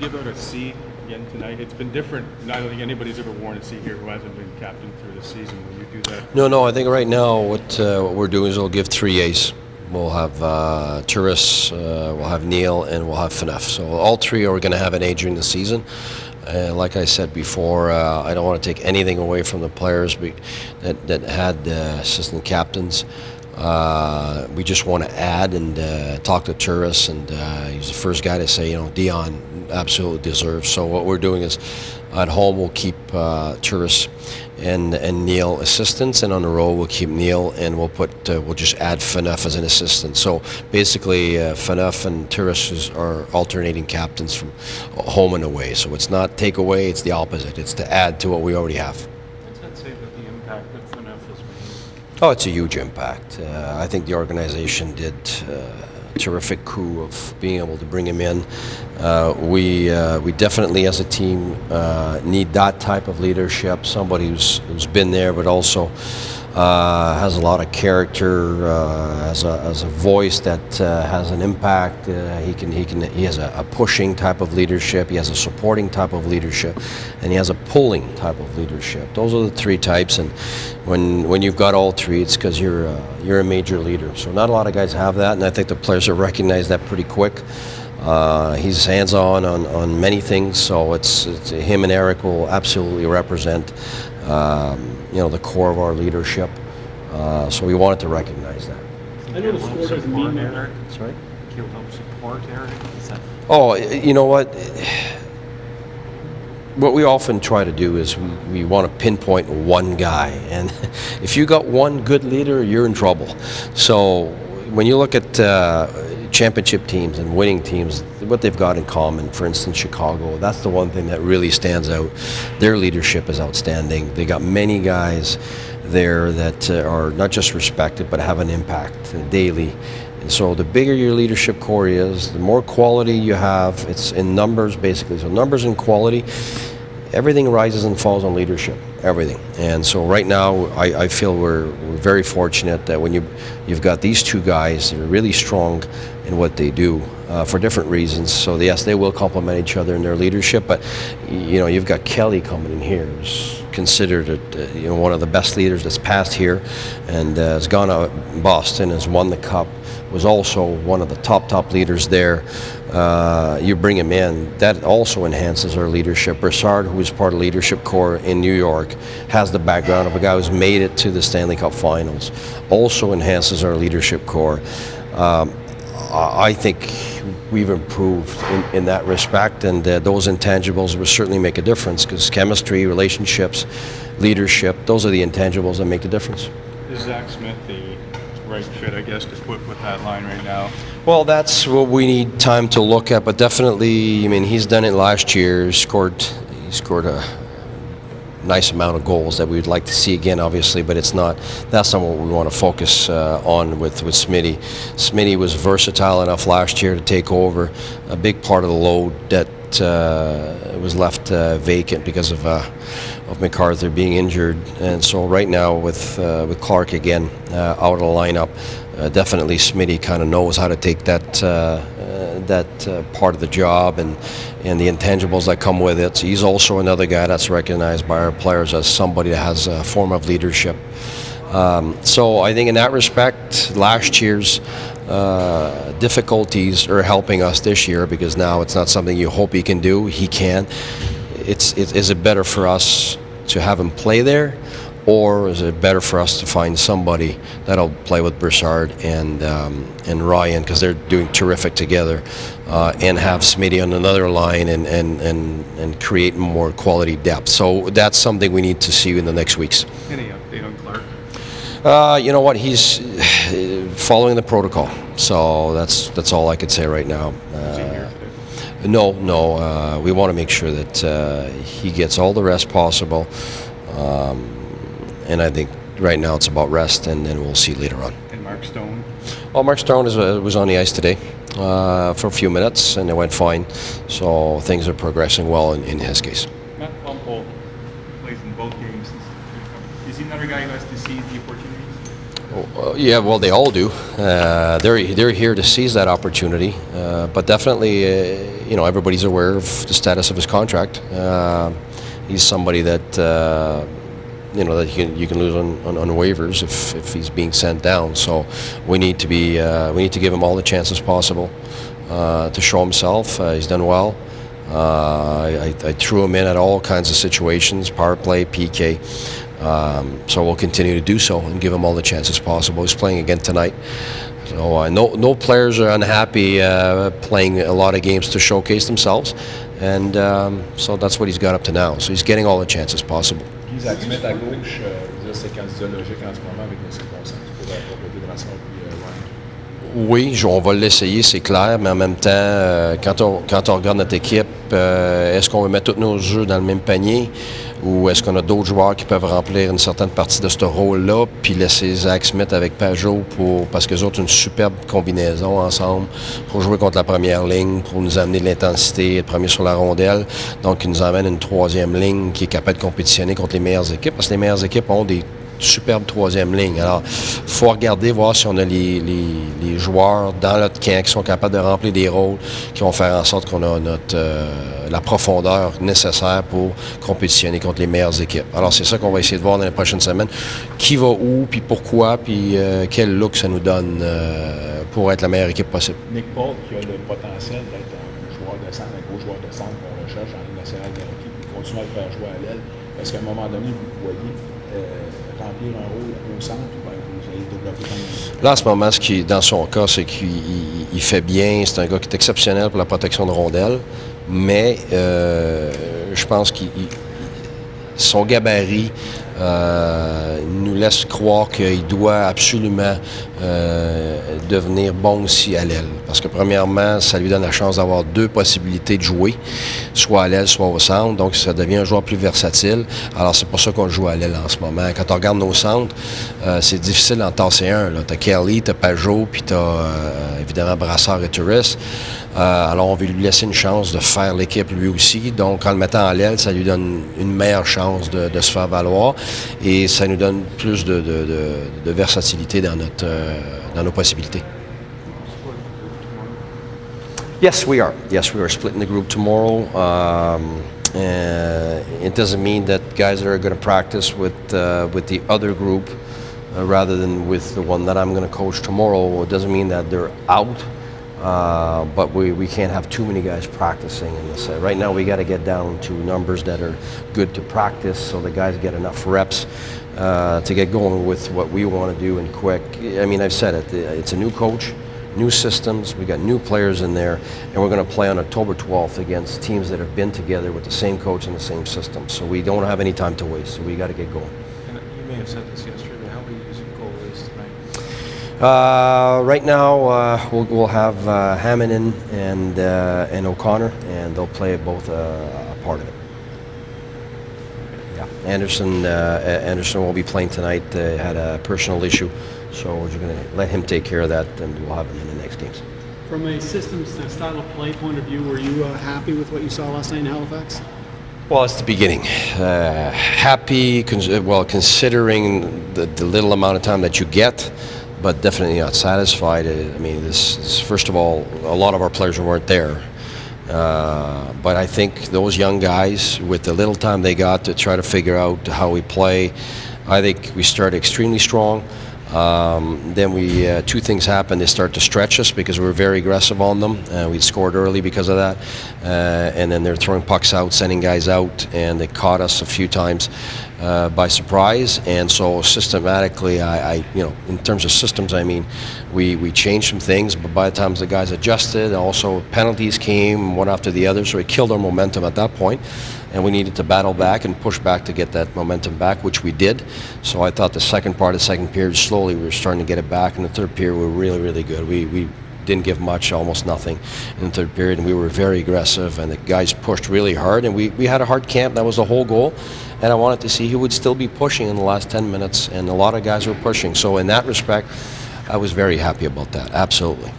you'd give out a C again tonight? It's been different. I don't think anybody's ever worn a C here who hasn't been captain through the season. Will you do that? No. I think right now what we're doing is we'll give 3 A's. We'll have Turris, we'll have Neil, and we'll have Phaneuf. So all 3 are going to have an A during the season. Like I said before, I don't want to take anything away from the players that had assistant captains. We just want to add and talk to Turris, and he's the first guy to say, Dion absolutely deserves. So what we're doing is, at home we'll keep Turris and Neil assistants, and on the road we'll keep Neil, and we'll just add Phaneuf as an assistant. So basically, Phaneuf and Turris are alternating captains from home and away. So it's not take away; it's the opposite. It's to add to what we already have. What's that say about the impact that Phaneuf has made? Oh, it's a huge impact. I think the organization did a terrific coup of being able to bring him in. We definitely, as a team, need that type of leadership. Somebody who's been there, but also has a lot of character, has a voice that has an impact. He has a pushing type of leadership. He has a supporting type of leadership, and he has a pulling type of leadership. Those are the 3 types, and when you've got all 3, it's because you're a major leader. So not a lot of guys have that, and I think the players have recognized that pretty quick. He's hands-on on many things, so it's him and Eric will absolutely represent the core of our leadership. So we wanted to recognize that. I know the score doesn't mean Eric. Sorry? Can you help support Eric? Is that... Oh, you know what? What we often try to do is we want to pinpoint one guy, and if you got one good leader, you're in trouble. So when you look at championship teams and winning teams, what they've got in common, for instance, Chicago, that's the one thing that really stands out. Their leadership is outstanding. They got many guys there that are not just respected, but have an impact daily. And so the bigger your leadership core is, the more quality you have. It's in numbers, basically. So numbers and quality, everything rises and falls on leadership, everything. And so right now, I feel we're very fortunate that when you've got these 2 guys, they're really strong in what they do for different reasons. So yes, they will complement each other in their leadership, but you've got Kelly coming in here, who's considered one of the best leaders that's passed here, and has gone out Boston, has won the cup, was also one of the top leaders there. You bring him in, that also enhances our leadership. Broussard, who is part of leadership core in New York, has the background of a guy who's made it to the Stanley Cup Finals, also enhances our leadership core. I think we've improved in that respect, and those intangibles will certainly make a difference, because chemistry, relationships, leadership, those are the intangibles that make the difference. Is Zach Smith the right fit, I guess, to put with that line right now? Well, that's what we need time to look at, but definitely, he's done it last year. He scored a nice amount of goals that we'd like to see again, obviously, but that's not what we want to focus on with Smitty. Smitty was versatile enough last year to take over a big part of the load that was left vacant because of MacArthur being injured. And so right now with Clark again out of the lineup, definitely Smitty kind of knows how to take that part of the job and the intangibles that come with it. So he's also another guy that's recognized by our players as somebody that has a form of leadership. So I think in that respect, last year's difficulties are helping us this year, because now it's not something you hope he can do. He can. Is it better for us to have him play there, or is it better for us to find somebody that'll play with Broussard and Ryan, because they're doing terrific together, and have Smitty on another line and create more quality depth? So that's something we need to see in the next weeks. Any update on Clark? You know what? He's following the protocol, so that's all I could say right now. Is he here today? No. We want to make sure that he gets all the rest possible. And I think right now it's about rest, and then we'll see later on. And Mark Stone? Well, Mark Stone was on the ice today for a few minutes, and it went fine. So things are progressing well in his case. Matt Pumpel plays in both games. Is he another guy who has to seize the opportunities? Yeah, well, they all do. They're here to seize that opportunity, but definitely, everybody's aware of the status of his contract. He's somebody that that you can lose on waivers if he's being sent down. So we need to give him all the chances possible to show himself. He's done well. I threw him in at all kinds of situations, power play, PK. So we'll continue to do so and give him all the chances possible. He's playing again tonight. So no players are unhappy playing a lot of games to showcase themselves. And so that's what he's got up to now. So he's getting all the chances possible. Guy Smith à gauche, c'est candidat logique en ce moment avec les circonstances pour compléter de façon plus Oui, on va l'essayer, c'est clair, mais en même temps, quand on regarde notre équipe, est-ce qu'on veut mettre tous nos jeux dans le même panier ou est-ce qu'on a d'autres joueurs qui peuvent remplir une certaine partie de ce rôle-là, puis laisser Zach Smith avec Pajot parce qu'eux autres ont une superbe combinaison ensemble pour jouer contre la première ligne, pour nous amener de l'intensité, être premier sur la rondelle. Donc, ils nous amènent une troisième ligne qui est capable de compétitionner contre les meilleures équipes, parce que les meilleures équipes ont des superbe troisième ligne. Alors, il faut regarder, voir si on a les joueurs dans notre camp qui sont capables de remplir des rôles, qui vont faire en sorte qu'on a la profondeur nécessaire pour compétitionner contre les meilleures équipes. Alors, c'est ça qu'on va essayer de voir dans les prochaines semaines. Qui va où, puis pourquoi, puis quel look ça nous donne pour être la meilleure équipe possible. Nick Paul, qui a le potentiel d'être un joueur de centre, un gros joueur de centre qu'on recherche en Ligue nationale de hockey, puis continuer à le faire jouer à l'aile. Parce qu'à un moment donné, vous voyez remplir un rôle au centre, vous allez développer dans le... Là, en ce moment, dans son cas, c'est qu'il fait bien. C'est un gars qui est exceptionnel pour la protection de rondelles, mais je pense que son gabarit nous laisse croire qu'il doit absolument devenir bon aussi à l'aile. Parce que premièrement, ça lui donne la chance d'avoir deux possibilités de jouer, soit à l'aile, soit au centre. Donc, ça devient un joueur plus versatile. Alors, c'est pour ça qu'on joue à l'aile en ce moment. Quand on regarde nos centres, c'est difficile d'en tasser un. Tu as Kelly, tu as Pajot, puis tu as évidemment Brassard et Turris. Alors, on veut lui laisser une chance de faire l'équipe lui aussi. Donc, en le mettant à l'aile, ça lui donne une meilleure chance de se faire valoir. Et ça nous donne plus de versatilité dans nos possibilités. Yes, we are. Yes, we are splitting the group tomorrow. It doesn't mean that guys are going to practice with the other group rather than with the one that I'm going to coach tomorrow. It doesn't mean that they're out. But we can't have too many guys practicing in this. Right now, we got to get down to numbers that are good to practice, so the guys get enough reps to get going with what we want to do and quick. I mean, I've said it. It's a new coach, new systems. We got new players in there, and we're going to play on October 12th against teams that have been together with the same coach and the same system. So we don't have any time to waste. So we got to get going. And you may have said this yesterday, but how many using goalies tonight? Right now, we'll have Hammond and O'Connor, and they'll play both a part of it. Yeah, Anderson will be playing tonight. Had a personal issue, so we're going to let him take care of that, and we'll have him in the next games. From a systems and style of play point of view, were you happy with what you saw last night in Halifax? Well, it's the beginning. Happy, considering the little amount of time that you get, but definitely not satisfied. I mean, this first of all, a lot of our players weren't there. But I think those young guys, with the little time they got to try to figure out how we play, I think we started extremely strong. Then two things happened. They started to stretch us because we were very aggressive on them. We scored early because of that. And then they're throwing pucks out, sending guys out, and they caught us a few times by surprise. And so systematically, in terms of systems, I mean, we changed some things, but by the time the guys adjusted, also penalties came one after the other, so it killed our momentum at that point. And we needed to battle back and push back to get that momentum back, which we did. So I thought the second part of the second period, slowly we were starting to get it back. And the third period, we were really, really good. We didn't give much, almost nothing in the third period, and we were very aggressive, and the guys pushed really hard, and we had a hard camp. That was the whole goal, and I wanted to see who would still be pushing in the last 10 minutes, and a lot of guys were pushing. So in that respect, I was very happy about that, absolutely.